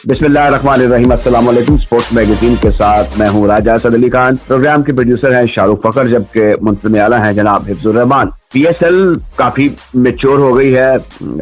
बिस्मिल्लाहिर्रहमानिर्रहीम। अस्सलाम वालेकुम। स्पोर्ट्स मैगजीन के साथ मैं हूं राजा असद अली खान। प्रोग्राम के प्रोड्यूसर हैं शाहरुख फखर, जबकि मुंतज़िम आला हैं जनाब हिफ्ज़ुर रहमान। पीएसएल काफी मैच्योर हो गई है,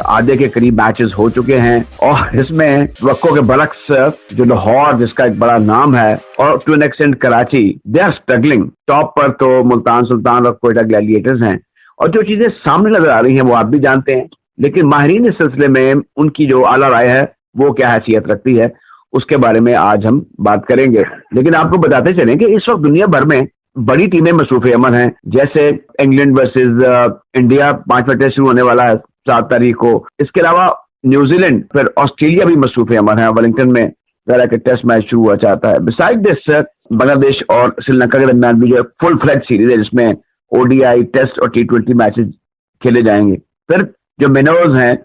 आधे के करीब मैचेस हो चुके हैं और इसमें वक्को के बरक्स जो लाहौर, जिसका एक बड़ा नाम है, और to an extent Karachi, they are struggling. Top पर तो मुल्तान सुल्तान और कोयटा ग्लैडिएटर्स हैं और जो चीजें सामने नजर आ रही हैं वो आप भी जानते हैं, लेकिन माहिरीन इस सिलसिले में उनकी जो आला राय है वो क्या हैसियत रखती है, उसके बारे में आज हम बात करेंगे। लेकिन आपको बताते चलें कि इस वक्त दुनिया भर में बड़ी टीमें मसरूफ अमल हैं, जैसे इंग्लैंड वर्सेस इंडिया 5वां टेस्ट शुरू होने वाला है 7 तारीख को। इसके अलावा न्यूजीलैंड फिर ऑस्ट्रेलिया भी मसरूफ अमल है। वेलिंगटन में जरा के टेस्ट मैच शुरू हुआ चाहता है। बिसाइड दिस बांग्लादेश और श्रीलंका के दरमियान भी जो फुल फ्लैज सीरीज है, जिसमें ओडीआई, टेस्ट और T20 मैचेस खेले जाएंगे। फिर जो मिनोज हैं,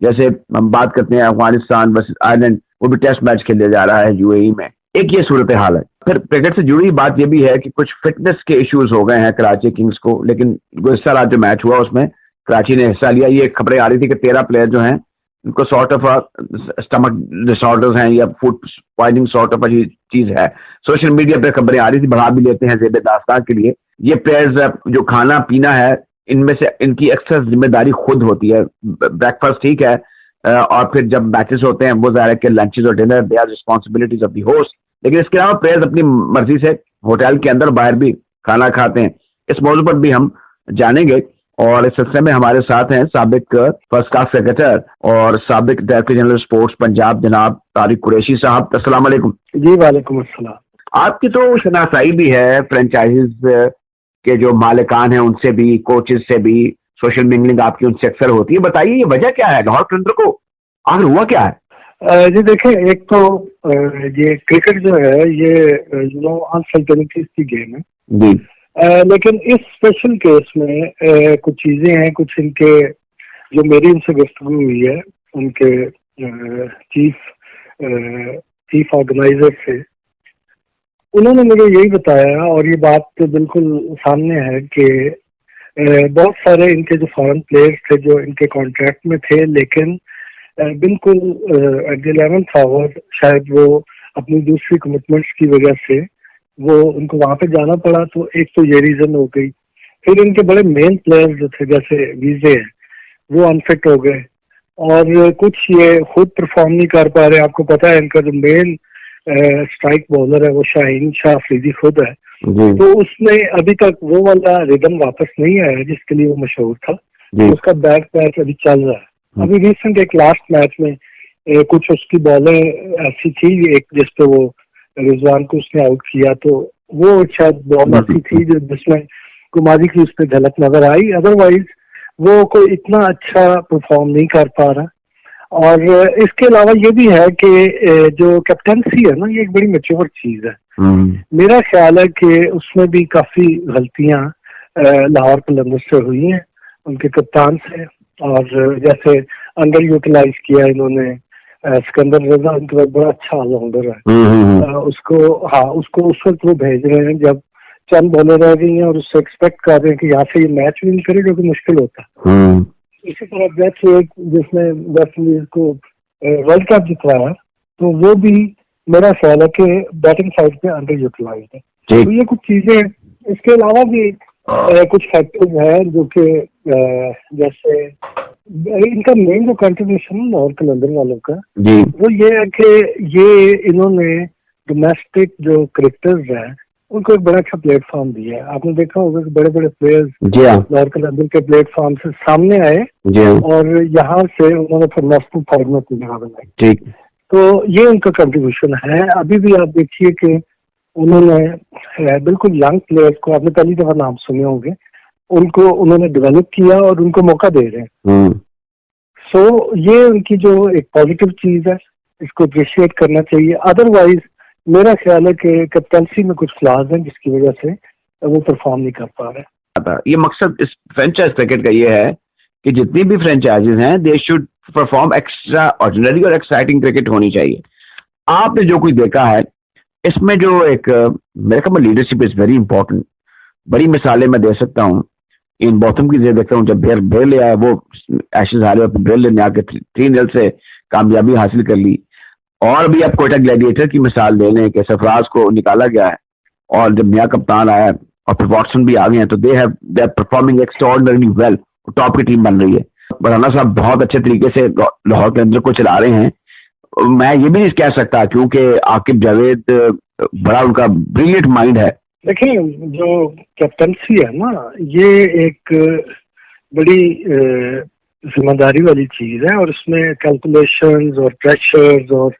जैसे हम बात करते हैं अफगानिस्तान वर्सेस आयरलैंड, वो भी टेस्ट मैच खेले जा रहा है यूएई में। एक ये सूरत हाल है। फिर क्रिकेट से जुड़ी बात ये भी है कि कुछ फिटनेस के इश्यूज हो गए हैं कराची किंग्स को, लेकिन गुज़श्ता रात जो मैच हुआ उसमें कराची ने हिस्सा लिया। ये खबरें आ रही थी कि 13 प्लेयर जो हैं उनको सॉर्ट ऑफ स्टमक डिसऑर्डर्स हैं या फूड पॉइजनिंग सॉर्ट ऑफ चीज है। सोशल मीडिया पे खबरें आ रही थी, बढ़ा भी लेते हैं ज़ेब दास्तान के लिए। ये प्लेयर्स जो खाना पीना है, इनमें से इनकी अक्सर जिम्मेदारी खुद होती है। ब्रेकफास्ट ठीक है, और फिर जब मैचेस होते हैं वो ज़ाहिर है कि लंचेस और dinner they are responsibilities of the host, लेकिन इसके अलावा प्लेयर्स अपनी मर्जी से होटल के अंदर बाहर भी खाना खाते हैं। इस मौजू पर भी हम जानेंगे और इस सिलसिले में हमारे साथ हैं साबिक फर्स्ट क्लास क्रिकेटर और साबिक डायरेक्टर जनरल स्पोर्ट्स पंजाब जनाब तारिक कुरैशी साहब। अस्सलाम वालेकुम। जी वालेकुम अस्सलाम। आपकी तो शनासाई भी है फ्रेंचाइजीज के जो मालिकान हैं उनसे भी, कोचेस से भी, सोशल मिंगलिंग आपकी उनसे अक्सर होती है। बताइए ये वजह क्या है, लाहौर कलंदर को आखिर हुआ क्या है? जी देखें, एक तो ये क्रिकेट जो है ये अनसर्टेनिटीज की गेम है जी। लेकिन इस स्पेशल केस में कुछ चीजें हैं, कुछ इनके जो मेरी उनसे गुफ्तगू हुई है उनके चीफ ऑर्गेनाइजर से, उन्होंने मुझे यही बताया और ये बात तो बिल्कुल सामने है कि बहुत सारे इनके जो फॉरेन प्लेयर्स थे जो इनके कॉन्ट्रैक्ट में थे, लेकिन बिल्कुल एट द 11th आवर शायद वो अपनी दूसरी कमिटमेंट्स की वजह से वो उनको वहां पे जाना पड़ा। तो एक तो ये रीजन हो गई। फिर इनके बड़े मेन प्लेयर्स जो थे जैसे वीजे हैं वो अनफिट हो गए और कुछ ये खुद परफॉर्म नहीं कर पा रहे। आपको पता है इनका जो मेन स्ट्राइक बॉलर है वो शाहीन शाह अफरीदी खुद है, तो उसने अभी तक वो वाला रिदम वापस नहीं आया जिसके लिए वो मशहूर था। तो उसका बैक पैच अभी चल रहा है। अभी रिसेंट एक लास्ट मैच में कुछ उसकी बॉलें ऐसी थी, एक जिसपे वो रिजवान को उसने आउट किया, तो वो शायद बॉल ऐसी थी जिसमें कुमारी की उसपे झलक नजर आई। अदरवाइज वो कोई इतना अच्छा परफॉर्म नहीं कर पा रहा। और इसके अलावा ये भी है कि जो कैप्टनसी है ना, ये एक बड़ी मैच्योर चीज है। मेरा ख्याल है कि उसमें भी काफी गलतियां लाहौर कलंदर से हुई हैं, उनके कप्तान से। और जैसे अंडर यूटिलाइज किया इन्होंने सिकंदर रजा, उनके बाद बड़ा अच्छा ऑलराउंडर है। उसको उस वक्त वो भेज रहे हैं जब चंद बॉलें रह गई हैं और उससे एक्सपेक्ट कर रहे हैं कि यहाँ से ये मैच विन करे, जो कि मुश्किल होता है। इसी तरह जैसे एक जिसने वेस्ट इंडीज को वर्ल्ड कप जितवाया, तो वो भी मेरा ख्याल है कि बैटिंग साइड पे अंडर यूटिलाइज है। तो ये कुछ चीजें, इसके अलावा भी कुछ फैक्टर्स हैं जो कि जैसे इनका मेन जो कंट्रीब्यूशन है लाहौर कलंदर वालों का वो ये है कि ये इन्होंने डोमेस्टिक जो क्रिकेटर्स हैं उनको एक बड़ा अच्छा प्लेटफॉर्म दिया है। आपने देखा होगा कि बड़े बड़े प्लेयर्स लाहौर कलंदर के प्लेटफॉर्म से सामने आए और यहाँ से उन्होंने फिर नेशनल फॉर्मेट की जगह बनाई। तो ये उनका कंट्रीब्यूशन है। अभी भी आप देखिए कि उन्होंने बिल्कुल यंग प्लेयर्स को, आपने पहली दफा नाम सुने होंगे, उनको उन्होंने डेवलप किया और उनको मौका दे रहे हैं। सो ये उनकी जो एक पॉजिटिव चीज है, इसको अप्रिशिएट करना चाहिए। अदरवाइज मेरा ख्याल है कि कैप्टनसी में कुछ फ्लॉज हैं जिसकी वजह से वो परफॉर्म नहीं कर पा रहे। ये मकसद इस फ्रेंचाइज क्रिकेट का ये है कि जितनी भी फ्रेंचाइजीज हैं they should perform extra ordinary और एक्साइटिंग क्रिकेट होनी चाहिए। आपने जो कुछ देखा है इसमें जो एक मेरे ख्याल में लीडरशिप इज वेरी इंपॉर्टेंट। बड़ी मिसालें मैं दे सकता हूँ। इन बॉथम की देखता हूँ, जब ब्रेल ले आया वो एशेज हारे और ब्रेल ने आके 3-0 से कामयाबी हासिल कर ली। और भी आप कोयटा ग्लैडिएटर की मिसाल ले लें कि सरफराज को निकाला गया है और जब नया कप्तान आया और फिर वॉटसन भी आ गए हैं तो they are performing extraordinary well, top की टीम बन रही है। बराना साहब बहुत अच्छे तरीके से लाहौर के अंदर को चला रहे हैं। मैं ये भी नहीं कह सकता क्योंकि आकिब जावेद बड़ा उनका ब्रिलियंट माइंड है। देखिए, जो कैप्टनसी है ना, ये एक बड़ी जिम्मेदारी वाली चीज है और इसमें कैलकुलेशंस और प्रेशर्स और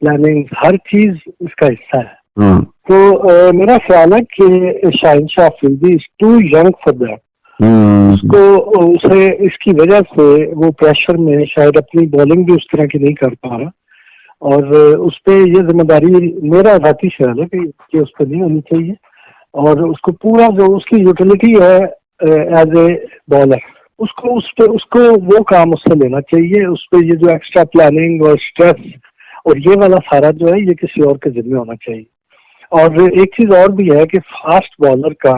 प्लानिंग हर चीज इसका हिस्सा है। तो मेरा ख्याल है कि Shaheen Shah Afridi is too young for that. उसको उसे इसकी वजह से वो प्रेशर में शायद अपनी बॉलिंग भी उस तरह की नहीं कर पा रहा और उस पर ये जिम्मेदारी मेरा जाती ख्याल है कि उस पर नहीं होनी चाहिए और उसको पूरा जो उसकी यूटिलिटी है एज ए बॉलर उसको वो काम उससे लेना चाहिए। उस पर ये जो एक्स्ट्रा प्लानिंग और स्ट्रेस और ये वाला सारा जो है ये किसी और के जिम्मे होना चाहिए। और एक चीज और भी है कि फास्ट बॉलर का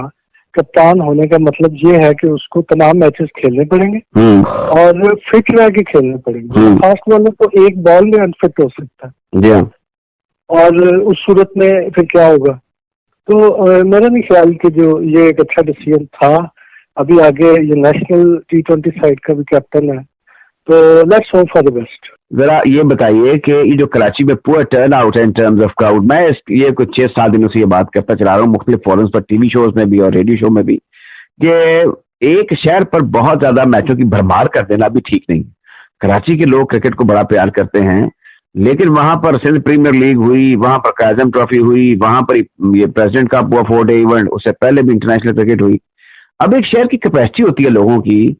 कप्तान होने का मतलब ये है कि उसको तमाम मैचेस खेलने पड़ेंगे और फिट रह के खेलने पड़ेंगे। फास्ट बॉलर तो एक बॉल में अनफिट हो सकता है और उस सूरत में फिर क्या होगा। तो मेरा नहीं ख्याल कि जो ये एक अच्छा डिसीजन था। अभी आगे ये नेशनल T20 साइड का भी कैप्टन है, तो let's hope for the best. जरा ये बताइए कि ये जो कराची में पुअर टर्न आउट है इन टर्म्स ऑफ क्राउड, मैं ये कुछ 6-7 दिनों से ये बात करता चला रहा हूँ मुख्तलिफ फोरम्स पर, टीवी शोज में भी और रेडियो शो में भी, कि एक शहर पर बहुत ज्यादा मैचों की भरमार कर देना भी ठीक नहीं। कराची के लोग क्रिकेट को बड़ा प्यार करते हैं, लेकिन वहां पर सिंध प्रीमियर लीग हुई, वहां पर काजम ट्रॉफी हुई, वहां पर ये प्रेसिडेंट कप हुआ 4-डे इवेंट, उससे पहले भी इंटरनेशनल क्रिकेट हुई। अब एक शहर की कैपेसिटी होती है लोगों की,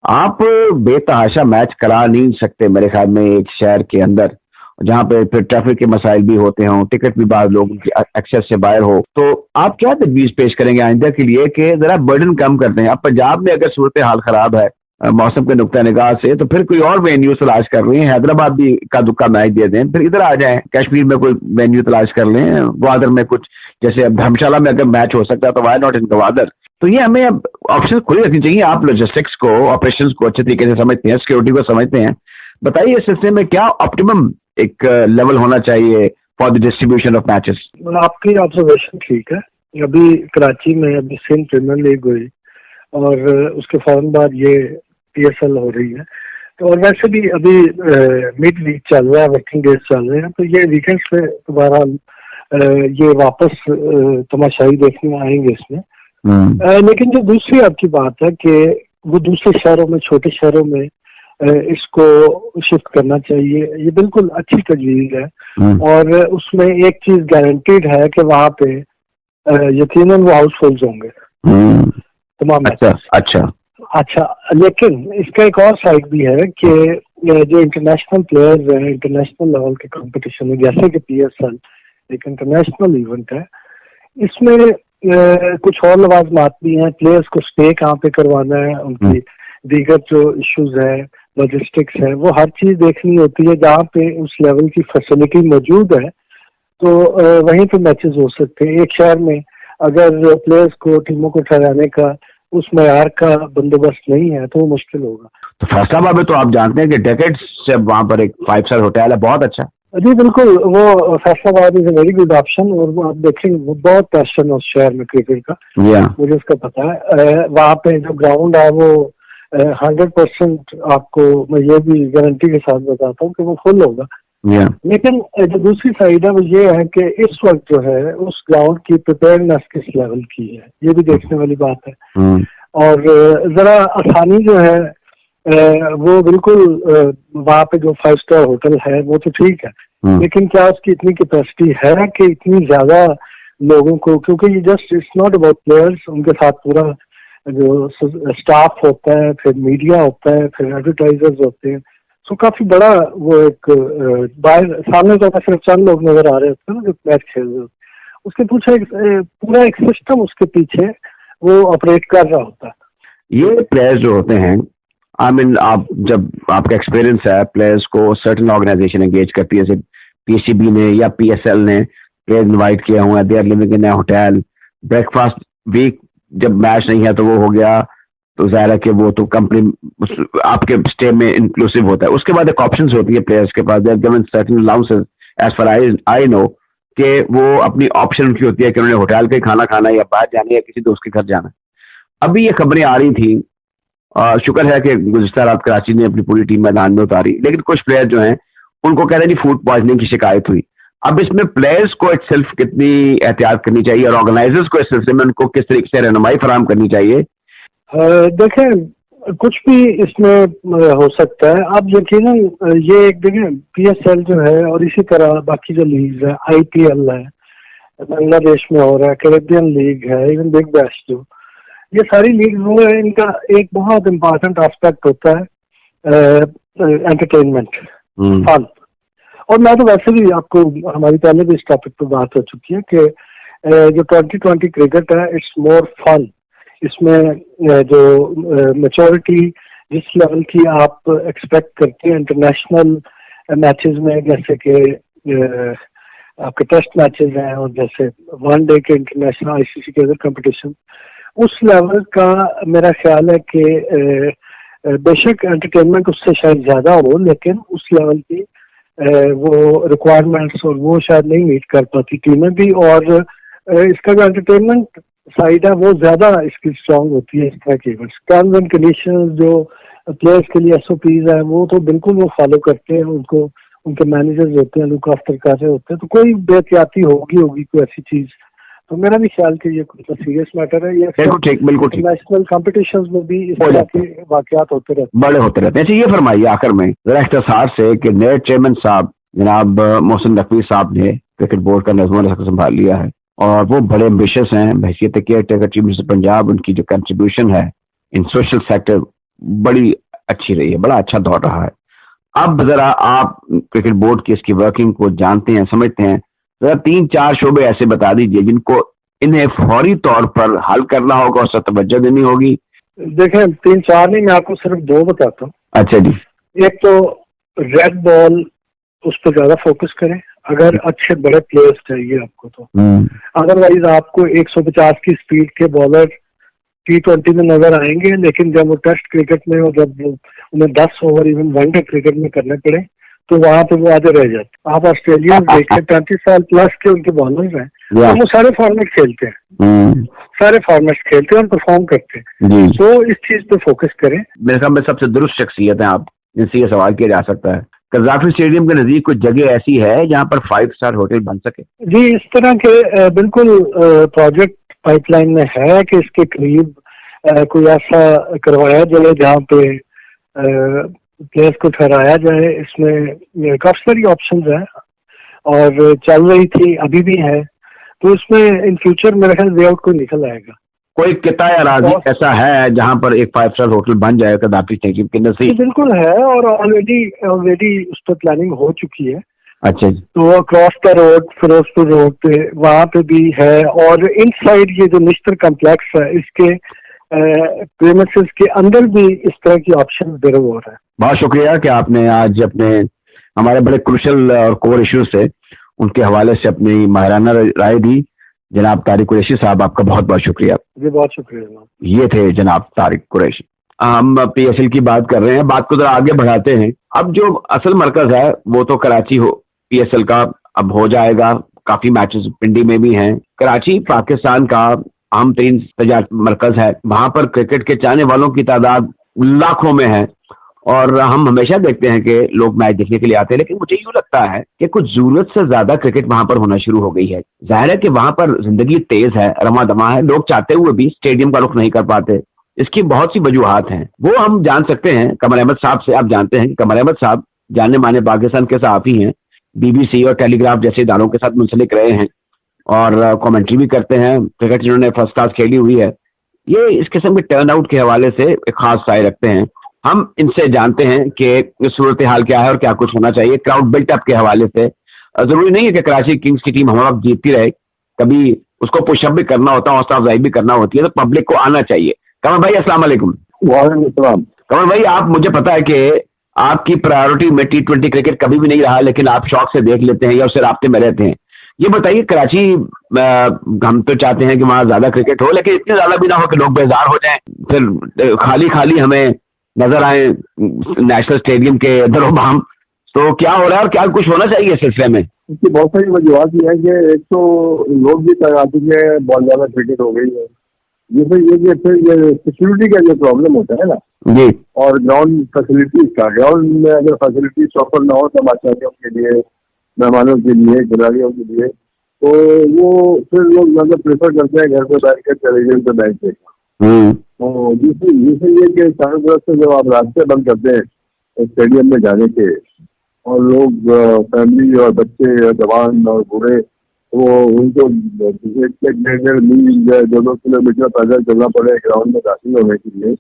आप बेतहाशा मैच करा नहीं सकते मेरे ख्याल में एक शहर के अंदर, जहां पे फिर ट्रैफिक के मसाइल भी होते हों, टिकट भी बाद लोगों की एक्सेस से बाहर हो। तो आप क्या तजवीज पेश करेंगे आइंदा के लिए कि जरा बर्डन कम करते हैं? अब पंजाब में अगर सूरत हाल खराब है मौसम के नुक्ता निगाह से, तो फिर कोई और वेन्यू तलाश कर रहे हैं, हैदराबाद भी का दुक्का मैच दे दें, फिर इधर आ जाएं, कश्मीर में कोई वेन्यू तलाश कर लें, ग्वादर में कुछ, जैसे अब धर्मशाला में अगर मैच हो सकता है तो वाई नॉट इन ग्वादर। तो ये हमें अब ऑप्शन खुली रखनी चाहिए। आप लॉजिस्टिक्स को, ऑपरेशंस को अच्छे तरीके से समझते हैं, सिक्योरिटी को समझते हैं, बताइए इस सिलसिले में क्या ऑप्टिमम एक लेवल होना चाहिए for the distribution of matches? आपकी ऑब्जर्वेशन ठीक है। अभी कराची में अभी सिंध प्रीमियर लीग हुई और उसके फौरन बाद ये PSL हो रही है, तो और वैसे भी अभी मिड वीक चल रहा है, वर्किंग डेज चल रहे हैं, तो ये वीकेंड्स पे दोबारा ये वापस तमाशाई देखने आएंगे इसमें। लेकिन जो दूसरी आपकी बात है कि वो दूसरे शहरों में, छोटे शहरों में इसको शिफ्ट करना चाहिए, ये बिल्कुल अच्छी तजवीज है और उसमें एक चीज गारंटीड है कि वहां पे यकीनन वो हाउसफुल्स होंगे तमाम। अच्छा, लेकिन इसका एक और साइड भी है कि जो इंटरनेशनल प्लेयर्स हैं, इंटरनेशनल लेवल के कंपटीशन में, जैसे कि PSL एक इंटरनेशनल इवेंट है, इसमें कुछ और लवाजमात भी हैं। प्लेयर्स को स्टे कहाँ पे करवाना है, उनकी दीगर जो इश्यूज है, लॉजिस्टिक्स है, वो हर चीज देखनी होती है। जहाँ पे उस लेवल की फैसिलिटी मौजूद है तो वहीं पे मैचेस हो सकते हैं। एक शहर में अगर प्लेयर्स को, टीमों को ठहराने का उस मयार का बंदोबस्त नहीं है तो वो मुश्किल होगा। तो फैसलाबाद में तो आप जानते हैं कि डेकेड्स से वहां पर एक 5 स्टार होटल है, बहुत अच्छा। जी बिल्कुल, वो Faisalabad is a very good option और वो आप देखेंगे वो बहुत पैशन है उस शहर में क्रिकेट का, मुझे उसका पता है। वहाँ पे जो ग्राउंड है वो 100% आपको मैं ये भी गारंटी के साथ बताता हूँ कि वो फुल होगा। लेकिन जो दूसरी साइड है वो ये है कि इस वक्त जो है उस ग्राउंड की प्रिपेयरनेस किस लेवल की है, ये भी देखने वाली बात है। और जरा आसानी जो है वो बिल्कुल वहाँ पे जो 5 स्टार होटल है वो तो ठीक है, लेकिन क्या उसकी इतनी कैपेसिटी है कि इतनी ज्यादा लोगों को, क्योंकि ये just it's not about players, उनके साथ पूरा जो स्टाफ होता है, फिर मीडिया होता है, फिर एडवर्टाइजर्स होते हैं, तो काफी बड़ा वो एक बाहर सामने तो सिर्फ चंद लोग नजर आ रहे होते हैं ना जो मैच खेल रहे होते, उसके पीछे पूरा एक सिस्टम उसके पीछे वो ऑपरेट कर रहा होता है। ये प्लेयर्स जो होते हैं, आई मीन आप जब आपका एक्सपीरियंस है, प्लेयर्स को सर्टेन ऑर्गेनाइजेशन एंगेज करती है, जैसे PCB ने या PSL ने प्लेयर्स इनवाइट किया हुआ है, they are living in hotel, breakfast week जब मैच नहीं है तो वो हो गया, तो जाहिर है कि वो तो कंपनी आपके स्टे में इंक्लूसिव होता है। उसके बाद एक ऑप्शंस होती है प्लेयर्स के पास, they are given certain allowances as far I know कि वो अपनी ऑप्शन उनकी होती है कि उन्होंने होटल का ही खाना खाना है या बाहर जाना है या किसी दोस्त के घर जाना है। अभी ये खबरें आ रही थी, शुक्र है कि गुज़िश्ता रात कराची ने अपनी पूरी टीम मैदान में उतारी, लेकिन कुछ प्लेयर जो हैं उनको कह रहे हैं फूड पॉइजनिंग की शिकायत हुई। अब इसमें प्लेयर्स को इटसेल्फ कितनी एहतियात करनी चाहिए और ऑर्गेनाइजर्स को इस सिलसिले में उनको किस तरीके से रहनुमाई फराहम करनी चाहिए? देखें, कुछ भी इसमें हो सकता है। आप देखिए ना, ये एक देखें PSL जो है और इसी तरह बाकी जो लीग है, IPL है, बांग्लादेश में हो रहा है, कैरेबियन लीग है, इवन बिग बैश, जो ये सारी लीग वो है, इनका एक बहुत इम्पोर्टेंट एस्पेक्ट होता है एंटरटेनमेंट, फन। और मैं तो वैसे भी आपको, हमारी पहले भी इस टॉपिक पर बात हो चुकी है कि जो 2020 क्रिकेट है, इट्स मोर फन। इसमें जो मैच्योरिटी जिस लेवल की आप एक्सपेक्ट करते हैं इंटरनेशनल मैचेस में, जैसे कि आपके टेस्ट मैचेस हैं और जैसे वनडे के इंटरनेशनल ICC के अदर कंपटीशन, उस लेवल का मेरा ख्याल है कि बेशक एंटरटेनमेंट उससे शायद ज्यादा हो, लेकिन उस लेवल की वो रिक्वायरमेंट्स और वो शायद नहीं मीट कर पाती टीमें भी। और इसका जो एंटरटेनमेंट साइड है वो ज्यादा इसकी स्ट्रांग होती है। इस तरह की टर्म्स एंड कंडीशंस जो प्लेयर्स के लिए SOPs है वो तो बिल्कुल वो फॉलो करते हैं, उनको उनके मैनेजर्स होते हैं, लुक आफ्टर कर रहे होते हैं। तो कोई बेहतियाती होगी कोई ऐसी चीज, तो मेरा भी ख्याल कि ये कुछ सीरियस मैटर है। ये बिल्कुल ठीक। नेशनल कॉम्पिटिशंस में भी इस तरह के वाकयात होते रहते हैं, बड़े होते रहते हैं। ये फरमाइए आखिर में जरा इख्तिसार से कि नए चेयरमैन साहब जनाब मोहसिन नकवी साहब ने क्रिकेट बोर्ड का नज़्म संभाल लिया है और वो बड़े एम्बिशियस हैं बहैसियत caretaker chief minister Punjab. उनकी जो कंट्रीब्यूशन है इन सोशल सेक्टर बड़ी अच्छी रही है, बड़ा अच्छा दौर रहा है। अब जरा आप क्रिकेट बोर्ड की इसकी वर्किंग को जानते हैं, समझते हैं, जरा 3-4 शोबे ऐसे बता दीजिए जिनको इन्हें फौरी तौर पर हल करना होगा और तवज्जो देनी होगी। देखें, 3-4 नहीं, मैं आपको सिर्फ 2 बताता हूँ। अच्छा जी। एक तो रेड बॉल, उस पर ज्यादा फोकस करें अगर अच्छे बड़े प्लेयर्स चाहिए आपको तो। अदरवाइज आपको 150 की स्पीड के बॉलर T20 में नजर आएंगे, लेकिन जब वो टेस्ट क्रिकेट में और जब उन्हें 10 ओवर इवन वनडे क्रिकेट में करने पड़े तो वहां पे वो आधे रह जाते। आप ऑस्ट्रेलिया देखें, 35 साल प्लस के उनके बॉलर्स हैं, तो वो सारे फॉर्मेट खेलते हैं, सारे फॉर्मेट खेलते हैं और परफॉर्म करते हैं। तो इस चीज पे फोकस करें। मेरे ख्याल में सबसे दुरुस्त शख्सियत है आप जिनसे ये सवाल किया जा सकता है। कज़ाफी स्टेडियम के नजदीक कुछ जगह ऐसी है जहाँ पर 5 स्टार होटल बन सके? जी, इस तरह के बिल्कुल प्रोजेक्ट पाइपलाइन में है कि इसके करीब कोई ऐसा करवाया जाए जहाँ पे प्लेयर्स को ठहराया जाए। इसमें काफी सारी ऑप्शन है और चल रही थी, अभी भी है, तो इसमें इन फ्यूचर मेरे ख्याल वे आउट को निकल आएगा। कोई किता या राजी ऐसा है जहां पर एक 5 स्टार होटल बन जाए कदाफी स्टेडियम के नजदीक? बिल्कुल है और ऑलरेडी उस पर प्लानिंग हो चुकी है। अच्छा जी। तो cross the road, Firozpur road पे, वहां पे भी है। और इनसाइड ये जो निश्तर कॉम्प्लेक्स है, इसके प्रीमिसेस के अंदर भी इस तरह की ऑप्शन देर हो रहा है। बहुत शुक्रिया कि आपने आज अपने हमारे बड़े क्रूशल और कोर इश्यू से उनके हवाले से अपनी माहिराना राय दी। जनाब तारिक कुरैशी साहब, आपका बहुत बहुत शुक्रिया। जी, बहुत शुक्रिया जनाब। ये थे जनाब तारिक कुरैशी। हम PSL की बात कर रहे हैं, बात को जरा आगे बढ़ाते हैं। अब जो असल मरकज है वो तो कराची हो PSL का अब हो जाएगा। काफी मैचेस पिंडी में भी हैं। कराची पाकिस्तान का अहम तरीन तजारती मरकज है, वहां पर क्रिकेट के चाहने वालों की तादाद लाखों में है और हम हमेशा देखते हैं कि लोग मैच देखने के लिए आते हैं, लेकिन मुझे यूं लगता है कि कुछ जरूरत से ज्यादा क्रिकेट वहां पर होना शुरू हो गई है। जाहिर है कि वहां पर जिंदगी तेज है, रमा दमा है, लोग चाहते हुए भी स्टेडियम का रुख नहीं कर पाते। इसकी बहुत सी वजूहात हैं, वो हम जान सकते हैं कमर अहमद साहब से। आप जानते हैं कि कमर अहमद साहब जाने माने पाकिस्तान के सहाफी हैं, BBC और टेलीग्राफ जैसे इदारों के साथ मुंसलिक रहे हैं और कमेंट्री भी करते हैं। क्रिकेट जिन्होंने फर्स्ट क्लास खेली हुई है, ये इस किस्म के टर्न आउट के हवाले से एक खास राय रखते हैं। हम इनसे जानते हैं कि सूरत हाल क्या है और क्या कुछ होना चाहिए क्राउड बिल्टअप के हवाले से। जरूरी नहीं है कि कराची किंग्स की टीम हमारा जीतती रहे, कभी उसको पुशअप भी करना होता है, हौसला अफजाई भी करना होती है, तो पब्लिक को आना चाहिए। कमर भाई अस्सलाम वालेकुम। वालेकुम। कमर भाई, आप, मुझे पता है कि आपकी प्रायोरिटी में T20 क्रिकेट कभी भी नहीं रहा, लेकिन आप शौक से देख लेते हैं या उससे राब्ते में रहते हैं। ये बताइए, कराची हम तो चाहते हैं कि वहां ज्यादा क्रिकेट हो, लेकिन इतने ज्यादा भी ना हो कि लोग बेजार हो जाएं, फिर खाली खाली हमें नजर आए नेशनल स्टेडियम के दरोबाम। तो क्या हो रहा है और क्या कुछ होना चाहिए इस सिलसिले में? इसकी बहुत सारी वजूहत ये है कि एक तो लोग भी आ चुके हैं, बहुत ज्यादा क्रिकेट हो गई है। ये फिर ये सिक्योरिटी का जो प्रॉब्लम होता है ना जी, और ग्राउंड फैसिलिटीज का, ग्राउंड में अगर फैसिलिटीज प्रॉपर ना हो तमाशाइयों के लिए, मेहमानों के लिए, खिलाड़ियों के लिए, तो वो फिर लोग मतलब प्रेफर करते हैं घर पे बैठ कर टेलीविजन पे मैच देखना। तो दूसरी ये कि चारों तरफ से जब आप रास्ते बंद करते हैं स्टेडियम में जाने के, और लोग फैमिली और बच्चे और जवान और बूढ़े, वो उनको 1.5 किलोमीटर पैदल चलना पड़े ग्राउंड में दाखिल होने के लिए,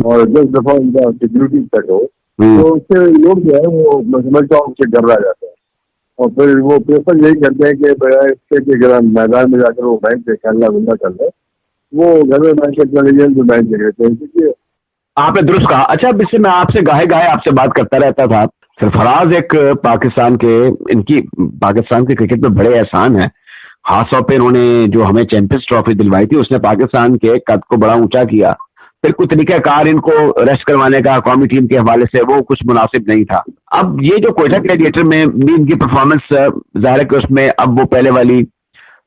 और 10 दफा उनका सिक्योरिटी चेक हो, तो उससे लोग जो है वो मैं समझता हूँ उससे डर रह जाते हैं, और फिर वो प्रेफर यही करते हैं कि इसके कि अगर हम मैदान में जाकर वो मैच देखें, अल्लाह गुल्ला कर ले, वो घर में मैच के टेलीविजन पे मैच देख लेते हैं। क्योंकि आपने दुरुस्त कहा। अच्छा, अब इससे मैं आपसे गाहे गाहे आपसे बात करता रहता था। सरफराज एक पाकिस्तान के क्रिकेट में बड़े एहसान है। खास तौर पे इन्होंने जो हमें चैंपियंस ट्रॉफी दिलवाई थी, उसने पाकिस्तान के कद को बड़ा ऊंचा किया। फिर कुछ तरीकाकार इनको रेस्ट करवाने का कौमी टीम के हवाले से वो कुछ मुनासिब नहीं था। अब ये जो कोयटा ग्लैडिएटर में भी इनकी परफॉर्मेंस जाहिर है कि उसमें अब वो पहले वाली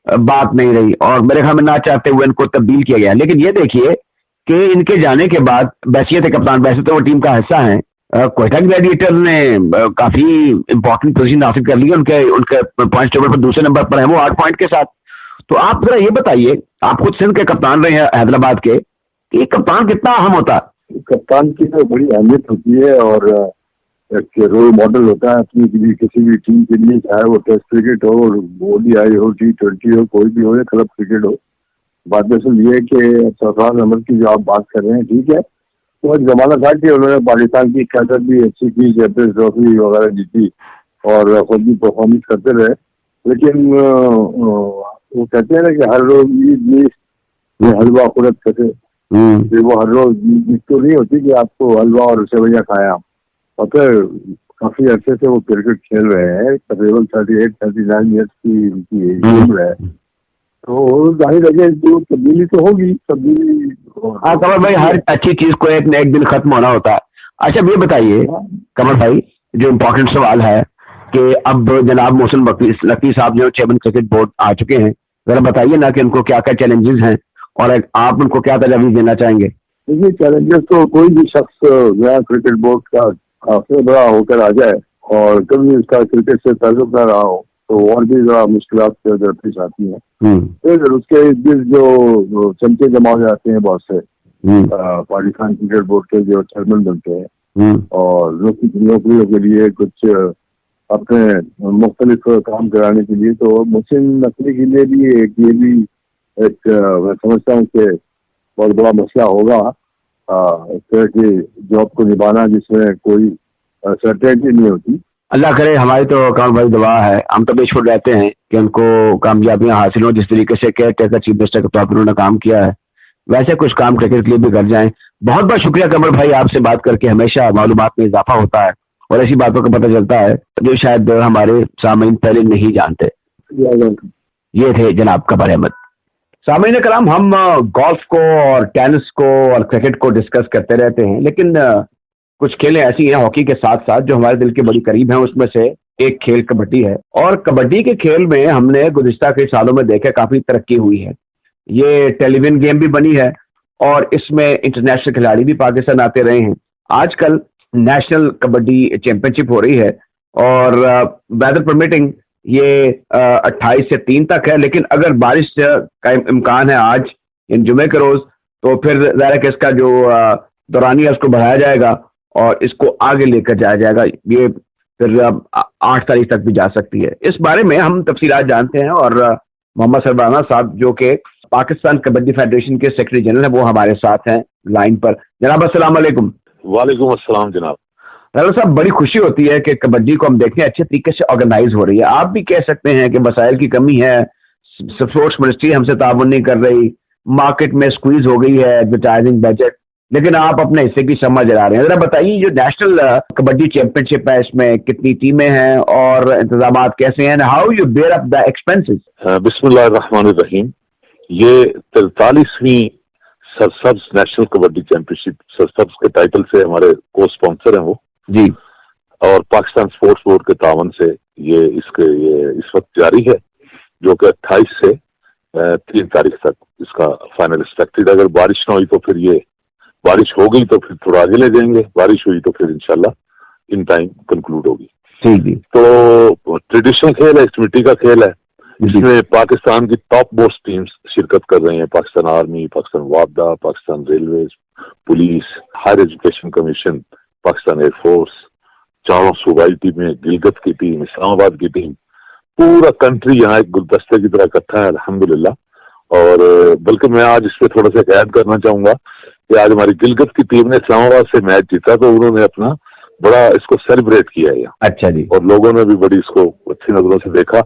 बात नहीं रही, और मेरे ख्याल में ना चाहते हुए इनको तब्दील किया गया। लेकिन ये देखिए कि इनके जाने के बाद बैसियत कप्तान, वैसे तो वो टीम का हिस्सा है, कोयटा ग्लैडिएटर ने काफी इंपॉर्टेंट पोजीशन हासिल कर ली है। उनके उनके पॉइंट टेबल पर दूसरे नंबर पर है वो 8 पॉइंट के साथ। तो आप जरा ये बताइए, आप खुद सिंध के कप्तान रहे हैं हैदराबाद के, कि कप्तान कितना अहम होता है? कप्तान की तो बड़ी अहमियत होती है, और एक रोल मॉडल होता है अपनी किसी भी टीम के लिए, चाहे वो टेस्ट क्रिकेट हो, ODI हो, T20 हो, कोई भी हो, या क्लब क्रिकेट हो। बात दरअसल ये है कि सरफराज अहमद की जो आप बात कर रहे हैं, ठीक है, तो एक जमाना था कि उन्होंने पाकिस्तान की क्यादत भी अच्छी की, चैंपियंस ट्रॉफी वगैरह जीती और खुद भी परफॉर्मेंस करते रहे। लेकिन वो कहते हैं ना कि हर रोज ईद हलवा खुरत कसे, फिर वो हर रोज ईद तो नहीं होती कि आपको हलवा और सेवैयां खाया। और फिर काफी अर्से से वो क्रिकेट खेल रहे हैं, तकरीबन 38-39 ईयर्स की उनकी उम्र है। तो जाहिर है जो तब्दीली तो होगी, तब्दीली। हाँ कमल भाई, हर अच्छी चीज को एक न एक दिन खत्म होना होता है। अच्छा, ये बताइए कमल भाई, जो इम्पोर्टेंट सवाल है कि अब जनाब मोहसिन लकी साहब जो चेयरमैन क्रिकेट बोर्ड आ चुके हैं, जरा बताइए ना कि उनको क्या क्या चैलेंजेस हैं और आप उनको क्या तजवीज देना चाहेंगे? देखिए, चैलेंजेस तो कोई भी शख्स नया क्रिकेट बोर्ड का काफी बड़ा होकर आ जाए और कभी उसका क्रिकेट से ताल्लुक ना रहा हो, तो और भी ज्यादा मुश्किलात पेश आती हैं। फिर उसके जो चमचे जमा हो जाते हैं बहुत से पाकिस्तान क्रिकेट बोर्ड के जो चेयरमैन बनते हैं, और नौकरियों के लिए कुछ अपने मुख्तलिफ काम कराने के लिए, तो मोहसिन नकवी के लिए भी ये भी एक मैं समझता हूँ कि बहुत बड़ा मसला होगा, इस तरह की जॉब को निभाना जिसमें कोई सर्टेनिटी नहीं होती। अल्लाह करे, हमारी तो कमल भाई दुआ है, हम तो बेशुर रहते हैं कि उनको कामयाबियां हासिल हो। जिस तरीके से केयर टेकर चीफ मिनिस्टर के तौर पर उन्होंने काम किया है, वैसे कुछ काम क्रिकेट के लिए भी कर जाएं। बहुत बहुत शुक्रिया कमल भाई, आपसे बात करके हमेशा मालूमात में इजाफा होता है और ऐसी बातों का पता चलता है जो शायद हमारे सामईन पहले नहीं जानते। ये थे जनाब कमर अहमद। सामईन कराम, हम गोल्फ को और टेनिस को और क्रिकेट को डिस्कस करते रहते हैं, लेकिन कुछ खेलें ऐसी हैं हॉकी के साथ साथ जो हमारे दिल के बड़ी करीब हैं। उसमें से एक खेल कबड्डी है, और कबड्डी के खेल में हमने गुज़िश्ता के सालों में देखा काफी तरक्की हुई है। ये टेलीविजन गेम भी बनी है और इसमें इंटरनेशनल खिलाड़ी भी पाकिस्तान आते रहे हैं। आजकल नेशनल कबड्डी चैंपियनशिप हो रही है और वेदर परमिटिंग ये 28 से 3 तक है, लेकिन अगर बारिश का इम्कान है आज इन जुमे के रोज, तो फिर ज़ाहिर है कि इसका जो दौरानी है उसको बढ़ाया जाएगा और इसको आगे लेकर जाया जाएगा। ये फिर 8 तारीख तक भी जा सकती है। इस बारे में हम तफसीलात जानते हैं और मोहम्मद सरबाना साहब जो कि पाकिस्तान कबड्डी फेडरेशन के सेक्रेटरी जनरल है, वो हमारे साथ हैं लाइन पर। जनाब अस्सलाम वालेकुम। वालेकुम अस्सलाम जनाब। रजल साहब, बड़ी खुशी होती है कि कबड्डी को हम देखते हैं अच्छे तरीके से ऑर्गेनाइज हो रही है। आप भी कह सकते हैं कि वसाइल की कमी है, स्पोर्ट्स मिनिस्ट्री हमसे ताउन नहीं कर रही, मार्केट में स्क्वीज हो गई है एडवर्टाइजिंग बजट, लेकिन आप अपने हिस्से की समझ ला रहे हैं। जरा बताइए, जो नेशनल कबड्डी चैंपियनशिप है इसमें कितनी टीमें हैं और इंतजाम कैसे हैं, how you bear up the expenses? बिस्मिल्लाहिर्रहमानिर्रहीम। ये 43वीं सरसब्ज नेशनल कबड्डी चैंपियनशिप, सरसब्ज के टाइटल से हमारे को स्पॉन्सर हैं वो जी, और पाकिस्तान स्पोर्ट्स बोर्ड के तावन से ये इस वक्त जारी है, जो कि 28 से 3 तारीख तक इसका फाइनल एक्सपेक्टेड। अगर बारिश ना हुई तो फिर ये, बारिश हो गई तो फिर थोड़ा आगे ले जाएंगे, बारिश हुई तो फिर इंशाल्लाह इन टाइम कंक्लूड होगी। जी। तो ट्रेडिशनल खेल है, इस मिट्टी का खेल है। इसमें पाकिस्तान की टॉप मोस्ट टीम्स शिरकत कर रही हैं। पाकिस्तान आर्मी, पाकिस्तान वापदा, Pakistan railways, police, higher education commission, Pakistan air force, चारों सूबाई टीमें, गिलगित की टीम, इस्लामाबाद की टीम, पूरा कंट्री यहाँ एक गुलदस्ते की तरह इकट्ठा है अल्हम्दुलिल्लाह। और बल्कि मैं आज इस पे थोड़ा सा ऐड करना चाहूंगा कि आज हमारी गिलगित की टीम ने इस्लामाबाद से मैच जीता, तो उन्होंने अपना बड़ा इसको सेलिब्रेट किया है यहाँ। अच्छा जी। और लोगों ने भी बड़ी इसको अच्छी नजरों से देखा।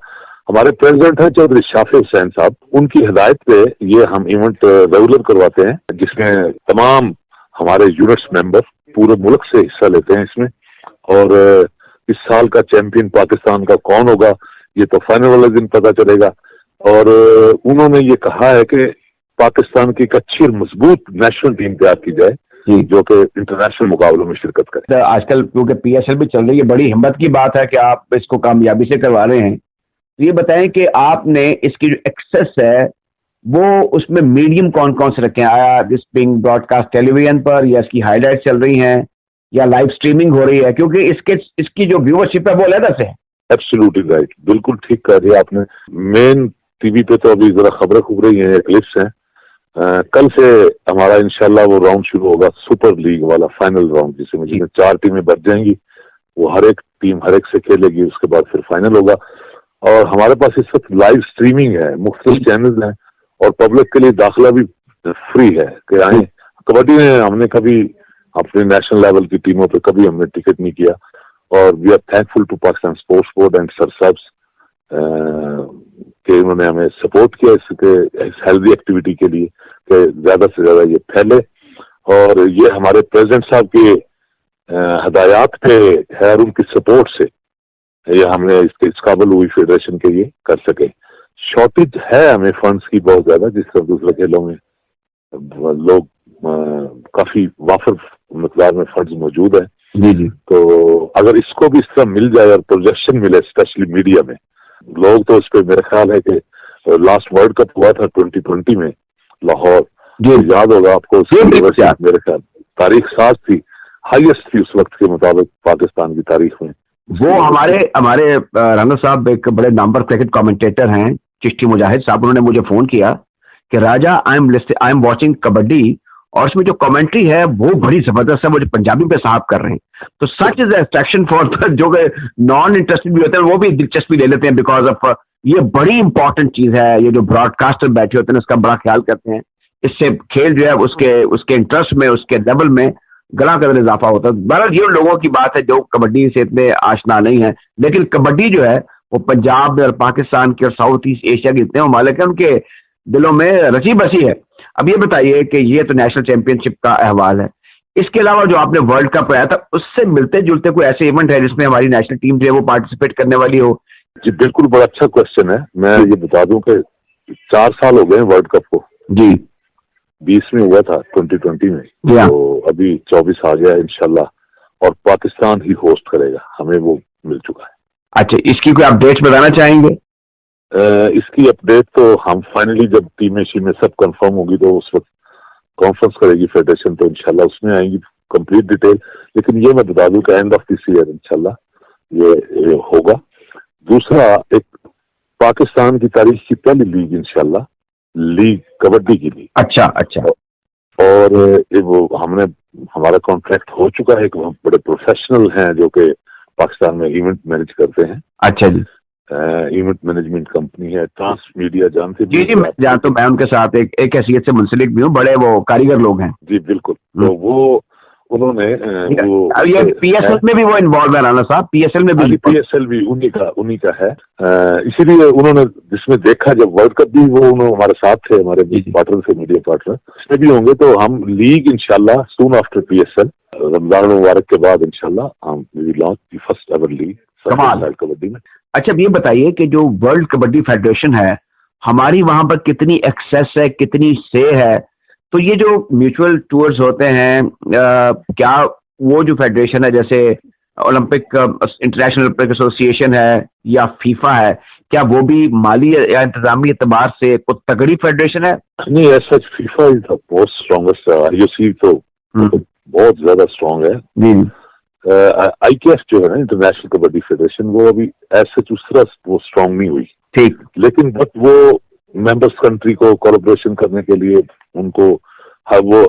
हमारे प्रेसिडेंट हैं चौधरी शाफी हुसैन साहब, उनकी हिदायत पे ये हम इवेंट रेगुलर करवाते हैं, जिसमें तमाम हमारे यूनिट्स मेंबर पूरे मुल्क से हिस्सा लेते हैं इसमें। और इस साल का चैंपियन पाकिस्तान का कौन होगा ये तो फाइनल वाले दिन पता चलेगा। और उन्होंने ये कहा है कि पाकिस्तान की एक अच्छी और मजबूत नेशनल टीम तैयार की जाए जो कि इंटरनेशनल मुकाबलों में शिरकत करे। आजकल क्योंकि PSL भी चल रही है, बड़ी हिम्मत की बात है कि आप इसको कामयाबी से करवा रहे हैं। तो ये बताएं कि आपने इसकी जो एक्सेस है वो उसमें मीडियम कौन कौन से रखे हैं? आया दिस बिंग ब्रॉडकास्ट टेलीविजन पर, या इसकी हाईलाइट चल रही हैं, या लाइव स्ट्रीमिंग हो रही है? क्योंकि इसकी जो व्यूअरशिप है वो अलग से है। एब्सोल्युटली राइट, बिल्कुल ठीक कह दिया आपने। मेन टीवी पे तो अभी जरा खबरें हैं, क्लिप्स हैं। कल से हमारा इंशाल्लाह वो राउंड शुरू होगा, सुपर लीग वाला फाइनल राउंड, जिसमें 4 टीमें बच जाएंगी। वो हर एक टीम हर एक से खेलेगी, उसके बाद फिर फाइनल होगा। और हमारे पास इस वक्त लाइव स्ट्रीमिंग है, मुख्तलिफ चैनल हैं, और पब्लिक के लिए दाखिला भी फ्री है कि आए। कबड्डी में हमने कभी अपने नेशनल लेवल की टीमों पे कभी हमने टिकट नहीं किया, और we are thankful to Pakistan sports board and sir सब्स कि उन्होंने हमें सपोर्ट किया इसके हेल्दी एक्टिविटी के लिए कि ज्यादा से ज्यादा ये फैले। और ये हमारे प्रेसिडेंट साहब की हदायत पे है और उनकी सपोर्ट से ये हमने इस काबिल हुई फेडरेशन के लिए कर सके। शॉर्टेज है हमें फंड्स की बहुत ज्यादा, जिस तरह दूसरे खेलों में लोग काफी वाफर मकदार में फंड्स मौजूद है। जी। तो अगर इसको भी इस तरह मिल जाए और प्रोजेक्शन मिले स्पेशली मीडिया में, लोग तो इस पे मेरा ख्याल है कि लास्ट वर्ल्ड कप हुआ था 2020 में लाहौर, याद होगा आपको, मेरे ख्याल तारीख साज थी, हाईएस्ट थी उस वक्त के मुताबिक पाकिस्तान की तारीख में। वो हमारे राना साहब एक बड़े नंबर क्रिकेट कमेंटेटर हैं, चिश्ती मुजाहिद साहब, उन्होंने मुझे फोन किया कि राजा आई एम वॉचिंग कबड्डी, और उसमें जो कमेंट्री है वो बड़ी जबरदस्त है, वो जो पंजाबी पे साहब कर रहे हैं। तो सच इज अट्रैक्शन फॉर जो नॉन इंटरेस्टेड भी होते हैं वो भी दिलचस्पी ले लेते हैं, बिकॉज ऑफ ये बड़ी इंपॉर्टेंट चीज है। ये जो ब्रॉडकास्टर बैठे होते हैं उसका बड़ा ख्याल करते हैं, इससे खेल जो है उसके इंटरेस्ट में, उसके लेवल में गला कदर इजाफा होता है। बहरहाल ये लोगों की बात है जो कबड्डी से इतने आशना नहीं है, लेकिन कबड्डी जो है वो पंजाब और पाकिस्तान के और साउथ ईस्ट एशिया के जितने ममालिक हैं उनके दिलों में रची बसी है। अब ये बताइए कि ये तो नेशनल चैंपियनशिप का अहवाल है, इसके अलावा जो आपने वर्ल्ड कप आया था उससे मिलते जुलते कोई ऐसे इवेंट है जिसमें हमारी नेशनल टीम जो है वो पार्टिसिपेट करने वाली हो? जी बिल्कुल, बड़ा अच्छा क्वेश्चन है। मैं ये बता दूं कि 4 साल हो गए वर्ल्ड कप को। जी 20 में हुआ था 2020 में, तो अभी 24 आ गया इंशाल्लाह, और पाकिस्तान ही होस्ट करेगा, हमें वो मिल चुका है। अच्छा, इसकी कोई अपडेट्स बताना चाहेंगे? इसकी अपडेट तो हम फाइनली जब टीमें शीमें सब कंफर्म होगी तो उस वक्त कॉन्फ्रेंस करेगी फेडरेशन, तो इंशाल्लाह उसमें आएंगी कंप्लीट डिटेल। लेकिन ये मैं बता दूं कि एंड ऑफ दिस ईयर इंशाल्लाह ये होगा। दूसरा, एक पाकिस्तान की तारीख की पहली लीग इंशाल्लाह, लीग कबड्डी की लीग। अच्छा। और वो हमारा कॉन्ट्रैक्ट हो चुका है, एक बड़े प्रोफेशनल हैं जो कि पाकिस्तान में इवेंट मैनेज करते हैं। अच्छा जी। इवेंट मैनेजमेंट कंपनी है ट्रांस मीडिया, जानते? जी मैं जानता हूं, मैं उनके साथ एक हैसियत से मुंसलिक भी हूँ, बड़े वो कारीगर लोग हैं। जी बिल्कुल। तो वो उन्होंने ये PSL में भी वो इन्वॉल्व है राना साहब, PSL में भी? PSL भी उन्हीं का है। इसीलिए उन्होंने जिसमें देखा जब वर्ल्ड कप भी, वो उन्होंने हमारे साथ थे, हमारे पार्टनर थे, मीडिया पार्टनर, इसमें भी होंगे। तो हम लीग इंशाल्लाह सून आफ्टर PSL, रमजान मुबारक के बाद इंशाल्लाह हम launch the first ever league kabaddi में। अच्छा, ये बताइए कि जो वर्ल्ड कबड्डी फेडरेशन है हमारी, वहां पर कितनी एक्सेस है, कितनी से है? तो ये जो म्यूचुअल टूर्स होते हैं क्या वो जो फेडरेशन है, जैसे ओलंपिक इंटरनेशनल ओलंपिक एसोसिएशन है या फीफा है, क्या वो भी माली या इंतजामी एतबार से कुछ तगड़ी फेडरेशन है? नहीं, ऐसा FIFA is the most strongest, IOC तो बहुत ज्यादा स्ट्रॉन्ग है। IKF जो है ना, इंटरनेशनल कबड्डी फेडरेशन, वो अभी ऐसे उस तरह वो स्ट्रॉन्ग नहीं हुई, ठीक, लेकिन बट वो मेंबर्स कंट्री को कोलैबोरेशन करने के लिए उनको वो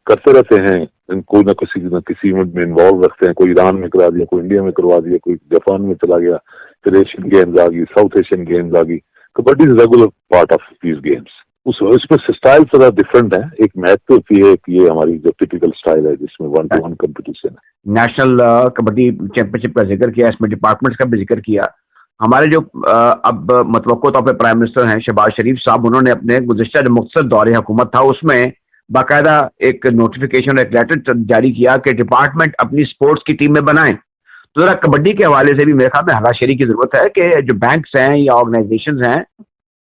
करते रहते हैं, कोई ना किसी इवेंट में इन्वॉल्व रखते हैं। कोई ईरान में करा दिया, कोई इंडिया में करवा दिया, कोई जापान में चला गया, फिर एशियन गेम्स आ गई, साउथ एशियन गेम्स आ गई। Kabaddi is regular part of these games. उसमें स्टाइल थोड़ा डिफरेंट है। एक मैच तो होती है कि ये हमारी जो टिपिकल स्टाइल है जिसमें 1-to-1 कंपटीशन है। नेशनल कबड्डी चैंपियनशिप का जिक्र किया, इसमें डिपार्टमेंट्स का भी जिक्र किया। हमारे जो अब मतवक्को तौर पर प्राइम मिनिस्टर हैं शहबाज शरीफ साहब, उन्होंने अपने गुज़िश्ता जो मुख्तसर दौरे हुकूमत था उसमें बाकायदा एक नोटिफिकेशन, एक लेटर जारी किया कि डिपार्टमेंट अपनी स्पोर्ट्स की टीम में बनाएं। तो जरा कबड्डी के हवाले से भी मेरे ख्याल में हलाशेरी की जरूरत है कि जो बैंक्स हैं या ऑर्गेनाइजेशन हैं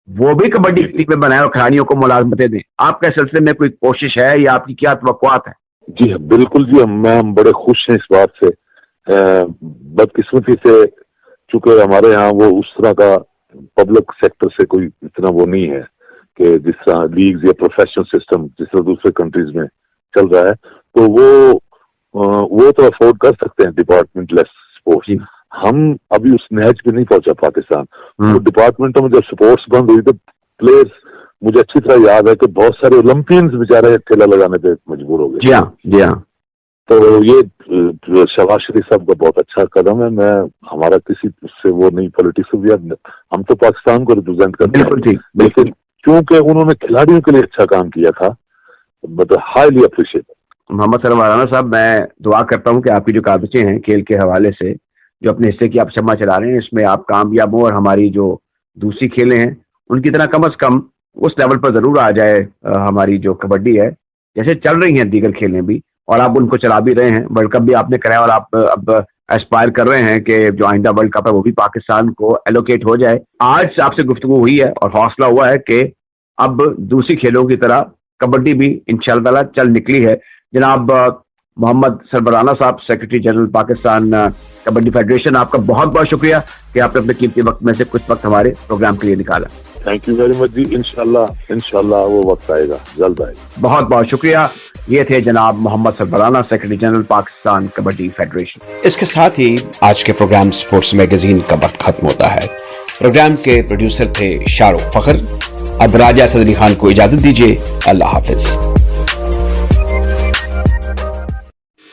वो भी कबड्डी की टीम में बनाए और खिलाड़ियों को मुलाजमतें दें। आपके सिलसिले में कोई कोशिश है या आपकी क्या तवक्कुआत है? जी हाँ, बिल्कुल जी, हम बड़े खुश हैं इस बात से। बदकिस्मती से चूंकि हमारे यहाँ वो उस तरह का पब्लिक सेक्टर से कोई इतना वो नहीं है कि जिस तरह लीग्स या प्रोफेशनल सिस्टम जिस तरह दूसरे कंट्रीज में चल रहा है, तो वो तो अफोर्ड कर सकते हैं डिपार्टमेंट लेस स्पोर्ट्स। हम अभी उस नहज पे नहीं पहुंचा पाकिस्तान। तो डिपार्टमेंटों में जब स्पोर्ट्स बंद हुई तो प्लेयर्स, मुझे अच्छी तरह याद है कि बहुत सारे ओलंपियंस बेचारे ठेला लगाने पे मजबूर हो गए। जी हाँ। तो ये शहबाज शरीफ साहब का बहुत अच्छा कदम है। मैं हमारा किसी से वो नहीं पॉलिटिक्स, हम तो पाकिस्तान को रिप्रेजेंट करते हैं, लेकिन क्योंकि उन्होंने खिलाड़ियों के लिए अच्छा काम किया था, मतलब हाईली अप्रिशिएट। मोहम्मद सरवराना साहब, मैं दुआ करता हूँ कि आपकी जो काबिजें हैं खेल के हवाले से, जो अपने हिस्से की आप शम्मा चला रहे हैं, इसमें आप कामयाब हो और हमारी जो दूसरी खेलें हैं उनकी तरह कम से कम उस लेवल पर जरूर आ जाए हमारी जो कबड्डी है, जैसे चल रही हैं दीगर खेलें भी, और आप उनको चला भी रहे हैं। वर्ल्ड कप भी आपने कराया और आप अब एस्पायर कर रहे हैं कि जो आइंदा वर्ल्ड कप है वो भी पाकिस्तान को एलोकेट हो जाए। आज आपसे गुफ्तगू हुई है और हौसला हुआ है कि अब दूसरी खेलों की तरह कबड्डी भी इंशाअल्लाह चल निकली है। जनाब मोहम्मद सरवराना साहब, secretary general Pakistan kabaddi federation, आपका बहुत बहुत शुक्रिया कि आपने अपने कीमती वक्त में से कुछ वक्त हमारे प्रोग्राम के लिए निकाला। थैंक यू वेरी मच जी। इंशाल्लाह वो वक्त आएगा, जल्द आएगा। बहुत बहुत शुक्रिया। ये थे जनाब Mohammad Sarwarana, secretary general Pakistan kabaddi federation. इसके साथ ही आज के प्रोग्राम स्पोर्ट्स मैगजीन का वक्त खत्म होता है। प्रोग्राम के प्रोड्यूसर थे शाहरुख फखर। अब राजा असद अली खान को इजाजत दीजिए। अल्लाह हाफिज।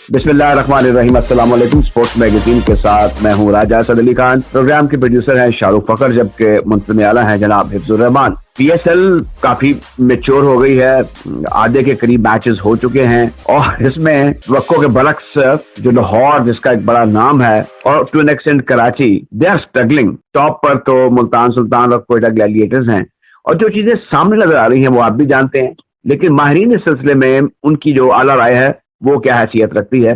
बिस्मिल्लाहिर्रहमानिर्रहीम। अस्सलाम वालेकुम। स्पोर्ट्स मैगजीन के साथ मैं हूं राजा असद अली खान। प्रोग्राम के प्रोड्यूसर हैं शाहरुख फखर, जबकि मुंतज़िम आला हैं जनाब हिफ्जुर रहमान। PSL काफी मैच्योर हो गई है, आधे के करीब मैचेस हो चुके हैं और इसमें वक्को के बरक्स जो लाहौर जिसका एक बड़ा नाम है और to an extent Karachi, they are struggling. Top पर तो मुल्तान सुल्तान और कोयटा ग्लैडिएटर्स हैं और जो चीजें सामने नजर आ रही हैं वो आप भी जानते हैं, लेकिन माहिरीन इस सिलसिले में उनकी जो आला राय है वो क्या हैसियत रखती है,